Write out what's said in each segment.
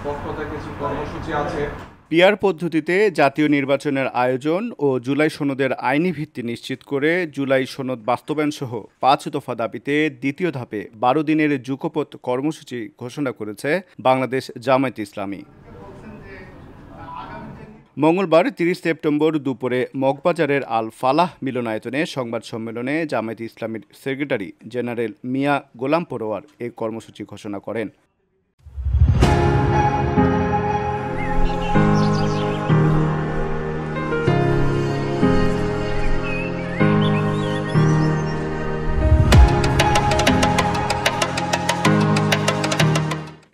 পক্ষ থেকে কিছু কর্মসূচি আছে। পিআর পদ্ধতিতে জাতীয় নির্বাচনের আয়োজন ও জুলাই সনদের আইনি ভিত্তি নিশ্চিত করে জুলাই সনদ বাস্তবায়নসহ ৫ দফা দাবিতে দ্বিতীয় ধাপে ১২ দিনের যুগপৎ কর্মসূচি ঘোষণা করেছে বাংলাদেশ জামায়াতে ইসলামী। মঙ্গলবার ৩০ সেপ্টেম্বর দুপুরে মগবাজারের আল ফালাহ মিলনায়তনে সংবাদ সম্মেলনে জামায়াতে ইসলামীর সেক্রেটারি জেনারেল মিয়া গোলাম পরোয়ার এই কর্মসূচি ঘোষণা করেন।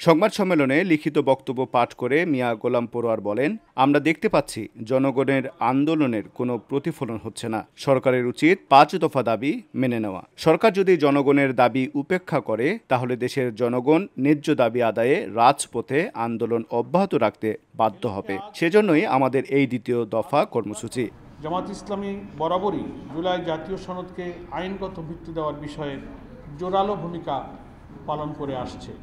সংবাদ সম্মেলনে লিখিত বক্তব্য পাঠ করে মিয়া গোলাম পরোয়ার বলেন, আমরা দেখতে পাচ্ছি জনগণের আন্দোলনের কোনো প্রতিফলন হচ্ছে না। সরকারের উচিত ৫ দফা দাবি মেনে নেওয়া। সরকার যদি জনগণের দাবি উপেক্ষা করে তাহলে দেশের জনগণ ন্যায্য দাবি আদায়ে রাজপথে আন্দোলন অব্যাহত রাখতে বাধ্য হবে। সেজন্যই আমাদের এই দ্বিতীয় দফা কর্মসূচি। জামায়াত ইসলামী বরাবরই জুলাই জাতীয় সনদকে আইনগত ভিত্তি দেওয়ার বিষয়ে জোরালো ভূমিকা পালন করে আসছে।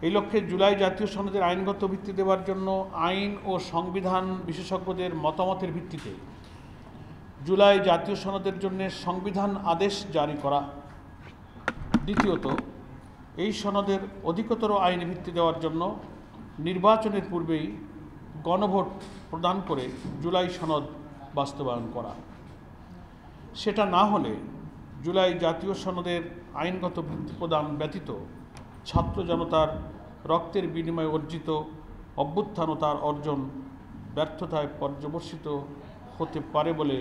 এই লক্ষ্যে জুলাই জাতীয় সনদের আইনগত ভিত্তি দেওয়ার জন্য আইন ও সংবিধান বিশেষজ্ঞদের মতামতের ভিত্তিতে জুলাই জাতীয় সনদের জন্য সংবিধান আদেশ জারি করা। দ্বিতীয়ত, এই সনদের অধিকতর আইনি ভিত্তি দেওয়ার জন্য নির্বাচনের পূর্বেই গণভোট প্রদান করে জুলাই সনদ বাস্তবায়ন করা। সেটা না হলে জুলাই জাতীয় সনদের আইনগত ভিত্তি প্রদান ব্যতীত ছাত্র জনতার রক্তের বিনিময়ে অর্জিত অভ্যুত্থান ও তার অর্জন ব্যর্থতায় পর্যবসিত হতে পারে বলে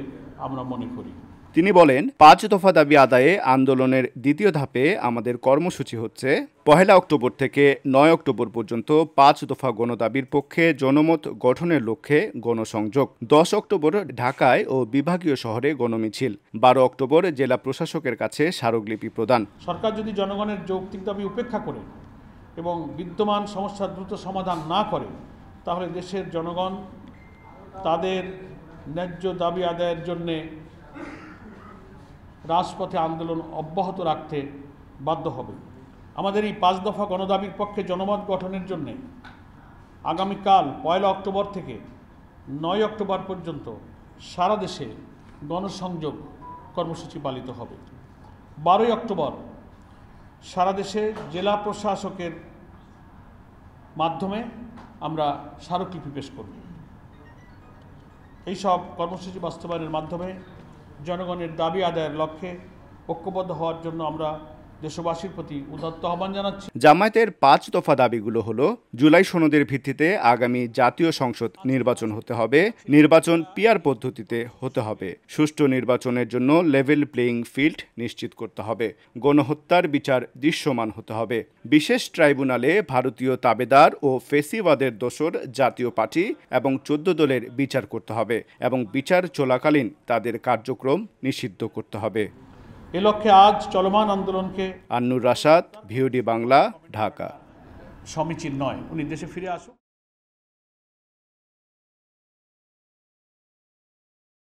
আমরা মনে করি। তিনি বলেন, ৫ দফা দাবি আদায়ে আন্দোলনের দ্বিতীয় ধাপে আমাদের কর্মসূচি হচ্ছে ১ অক্টোবর থেকে ৯ অক্টোবর পর্যন্ত ৫ দফা গণদাবির পক্ষে জনমত গঠনের লক্ষ্যে গণসংযোগ, ১০ অক্টোবর ঢাকায় ও বিভাগীয় শহরে গণমিছিল, ১২ অক্টোবর জেলা প্রশাসকের কাছে স্মারকলিপি প্রদান। সরকার যদি জনগণের যৌক্তিক দাবি উপেক্ষা করে এবং বিদ্যমান সমস্যার দ্রুত সমাধান না করে তাহলে দেশের জনগণ তাদের ন্যায্য দাবি আদায়ের জন্যে রাজপথে আন্দোলন অব্যাহত রাখতে বাধ্য হবে। আমাদের এই ৫ দফা গণদাবির পক্ষে জনমত গঠনের জন্যে আগামীকাল ১ অক্টোবর থেকে ৯ অক্টোবর পর্যন্ত সারা দেশে গণসংযোগ কর্মসূচি পালিত হবে। ১২ অক্টোবর সারা দেশে জেলা প্রশাসকের মাধ্যমে আমরা স্মারকলিপি পেশ করব। এইসব কর্মসূচি বাস্তবায়নের মাধ্যমে জনগণের দাবি আদায়ের লক্ষ্যে ঐক্যবদ্ধ হওয়ার জন্য আমরা দেশবাসীর প্রতি উদাত্ত আহ্বান জানাচ্ছি। জামায়াতের ৫ দফা দাবিগুলো হলো, জুলাই সনদের ভিত্তিতে আগামী জাতীয় সংসদ নির্বাচন হতে হবে, নির্বাচন পিআর পদ্ধতিতে হতে হবে, সুষ্ঠু নির্বাচনের জন্য লেভেল প্লেয়িং ফিল্ড নিশ্চিত করতে হবে, গণহত্যার বিচার দৃশ্যমান হতে হবে, বিশেষ ট্রাইব্যুনালে ভারতীয় তাবেদার ও ফেসিবাদের দোসর জাতীয় পার্টি এবং ১৪ দলের বিচার করতে হবে এবং বিচার চলাকালীন তাদের কার্যক্রম নিষিদ্ধ করতে হবে। এ লক্ষ্যে আজ চলমান আন্দোলনকে আন্নুর রাশাদ, ভিওডি বাংলা, ঢাকা। সমীচীন নয়, উনি দেশে ফিরে আসুন।